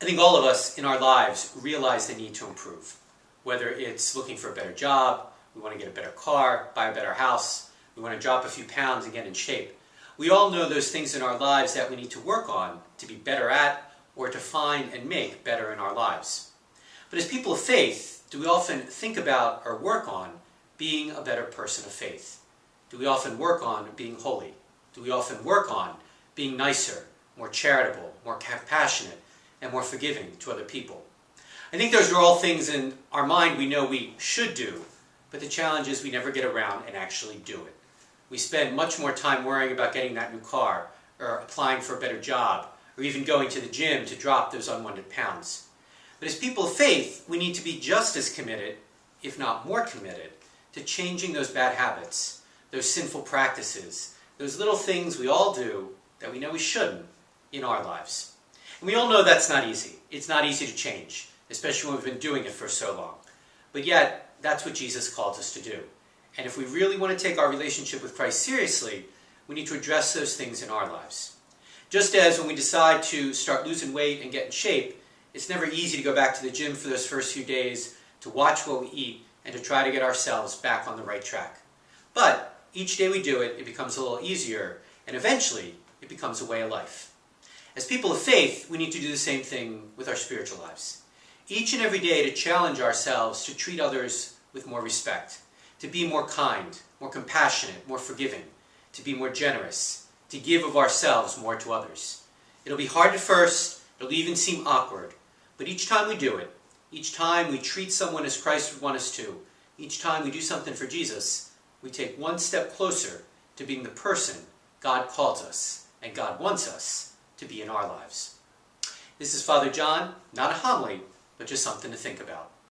I think all of us in our lives realize the need to improve. Whether it's looking for a better job, we want to get a better car, buy a better house, we want to drop a few pounds and get in shape. We all know those things in our lives that we need to work on to be better at or to find and make better in our lives. But as people of faith, do we often think about or work on being a better person of faith? Do we often work on being holy? Do we often work on being nicer, more charitable, more compassionate, and more forgiving to other people? I think those are all things in our mind we know we should do, but the challenge is we never get around and actually do it. We spend much more time worrying about getting that new car, or applying for a better job, or even going to the gym to drop those unwanted pounds. But as people of faith, we need to be just as committed, if not more committed, to changing those bad habits, those sinful practices, those little things we all do that we know we shouldn't in our lives. And we all know that's not easy. It's not easy to change, especially when we've been doing it for so long. But yet, that's what Jesus calls us to do. And if we really want to take our relationship with Christ seriously, we need to address those things in our lives. Just as when we decide to start losing weight and get in shape, it's never easy to go back to the gym for those first few days, to watch what we eat, and to try to get ourselves back on the right track. But each day we do it, it becomes a little easier, and eventually it becomes a way of life. As people of faith, we need to do the same thing with our spiritual lives. Each and every day to challenge ourselves to treat others with more respect, to be more kind, more compassionate, more forgiving, to be more generous, to give of ourselves more to others. It'll be hard at first, it'll even seem awkward, but each time we do it, each time we treat someone as Christ would want us to, each time we do something for Jesus, we take one step closer to being the person God calls us and God wants us to be in our lives. This is Father John, not a homily, but just something to think about.